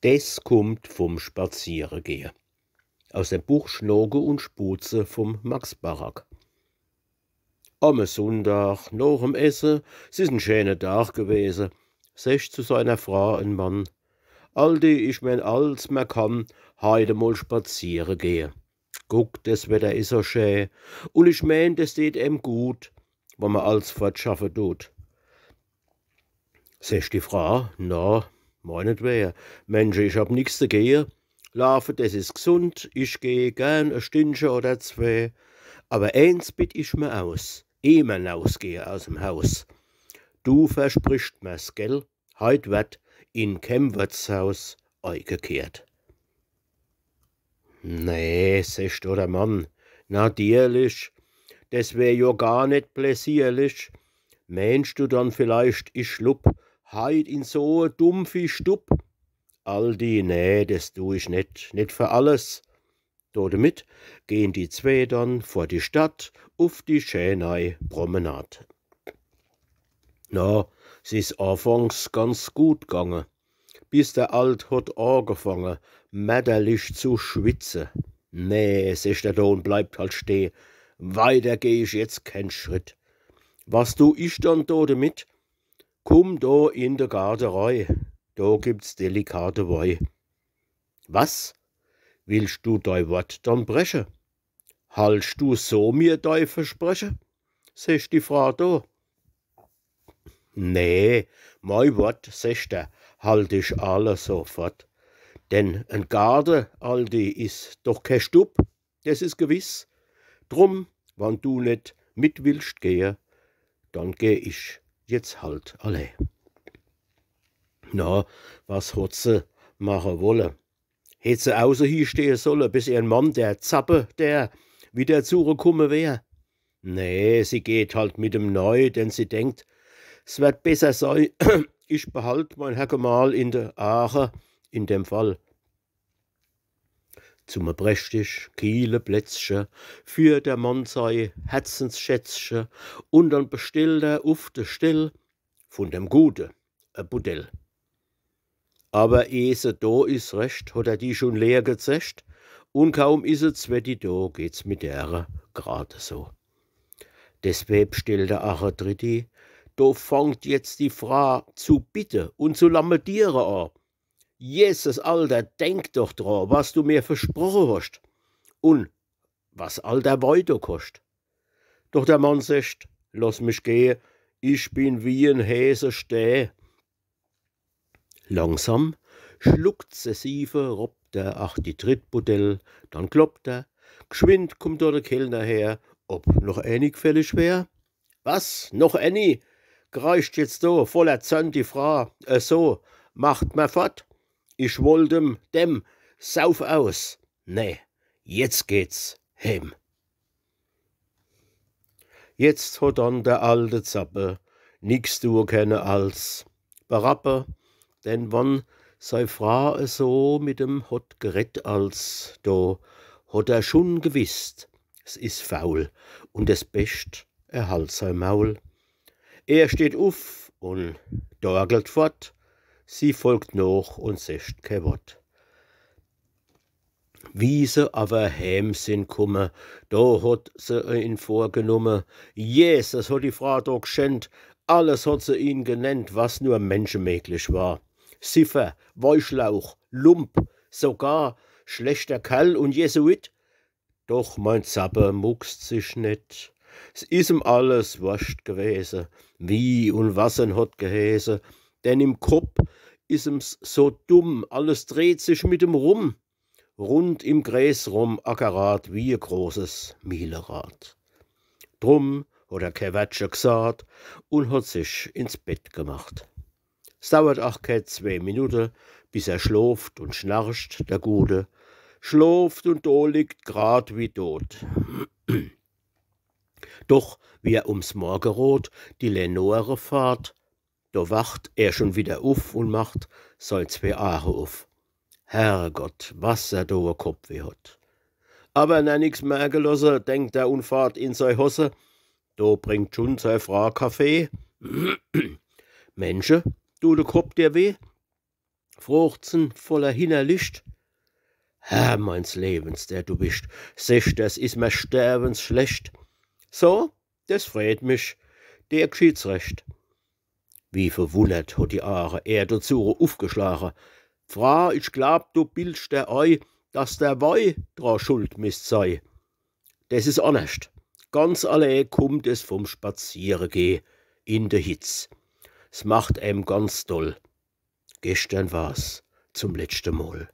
Des kommt vom Spazierengehen. Aus dem Buch Schnoge und Spuze vom Max Barak. Am Sonntag, nach dem Essen, es ist ein schöner Tag gewesen, secht zu seiner Frau ein Mann. Aldi, ich mein als man kann, heide mal spazieren gehen. Guck, das Wetter is so schön, und ich mein, das tät em gut, wenn man als fortschaffen tut. Secht die Frau, na, meinetwegen, Mensch, ich hab nix zu gehen. Laufen, das ist gesund, ich geh gern ein Stündchen oder zwei. Aber eins bitt ich mir aus, ehe man ausgehe aus dem Haus. Du versprichst mir's, gell? Heut wird in kein Wirtshaus eingekehrt. Nee, secht der Mann, natürlich, das wär jo gar nicht pläsierlich. Meinst du dann vielleicht, ich schlupp heut in so dumpfi Stub? Aldi, nee, das tu ich nicht für alles. Damit gehen die zwei dann vor die Stadt auf die schöne Promenade. Na, es ist anfangs ganz gut gegangen, bis der Alt hat angefangen, mäderlich zu schwitzen. Nee, sich der Ton bleibt halt stehen, weiter geh ich jetzt keinen Schritt. Was tu ich dann damit? Komm da in der Garderei, da gibt's delikate Wei. Was? Willst du dei Wort dann brechen? Haltst du so mir dei Versprechen? Sech die Frau da. Nee, mein Wort, secht er, halt ich alles sofort. Denn ein Garde, Aldi, is doch kein Stub, das is gewiss. Drum, wann du nicht mit willst gehen, dann geh ich jetzt halt allein. Na, was hat sie machen wollen? Hätt sie außer hier stehen sollen, bis ihr Mann, der Zappe, der wieder zurückkommen wär? Nee, sie geht halt mit dem Neu, denn sie denkt, es wird besser sein, ich behalt mein Herr Gemahl in der Aache, in dem Fall. Zum prächtig Kiele Plätzchen für der Mann sei Herzensschätzchen und dann bestellt er auf de Stell von dem Gute a Budell. Aber ehe se da is recht, hat er die schon leer gezecht, und kaum is es zwetti da, geht's mit der gerade so. Deswegen stellt der Ache Dritti, da fangt jetzt die Frau zu bitten und zu lamentieren an. Jesus, Alter, denk doch dran, was du mir versprochen hast. Und was all der weiter kostet. Doch der Mann sagt, lass mich gehen, ich bin wie ein Häse steh. Langsam, sukzessive robbt er ach die Trittbudell, dann kloppt er, geschwind kommt da der Kellner her, ob noch einig fällig wär. Was, noch any? Kreischt jetzt da, voller Zorn die Frau, so, macht mir fort. Ich wollt dem, sauf aus. Nee, jetzt geht's heim. Jetzt hat dann der alte Zappe nix du kenne als Barappe, denn wann sei Frau so mit dem hot gerett als, da hat er schon gewisst, es is faul und es Best, er halt sein Maul. Er steht auf und dorgelt fort, sie folgt noch und secht kein Wort. Wie se aber heim sind kumme, da hat se ihn vorgenommen. Jesus hat die Frau da geschenkt, alles hat se ihn genannt, was nur menschenmöglich war. Siffer, Weißlauch, Lump, sogar schlechter Kerl und Jesuit. Doch mein Zappe muckst sich net. Es is ihm alles wurscht gewesen, wie und was hat gehäse, denn im Kopf is em's so dumm, alles dreht sich mit dem rum. Rund im Gräs rum ackerat wie ein großes Mielerad. Drum hat er kein Wörtchen gesagt und hat sich ins Bett gemacht. Es dauert auch keine 2 Minuten, bis er schläft und schnarcht, der Gute. Schläft und da liegt grad wie tot. Doch wie er ums Morgenrot die Lenore fahrt, da wacht er schon wieder auf und macht sein 2 Augen auf. Herrgott, was er da a Kopfweh hat. Aber na nix merken lassen, denkt er und fahrt in sei Hosse. Da bringt schon sei Frau Kaffee. Mensche, du de Kopf dir weh? fruchtsen voller Hinnerlicht. Herr meins Lebens, der du bist, sech, das is mir sterbensschlecht. So, das freut mich, der geschieht's recht. Wie verwundert hat die Aare er dazu aufgeschlagen. Fra, ich glaub, du bildst der Ei, dass der Wei dra schuld misst sei. Das is anerst. Ganz allein kommt es vom Spazierengeh in der Hitz. Es macht einem ganz doll. Gestern war's zum letzten Mal.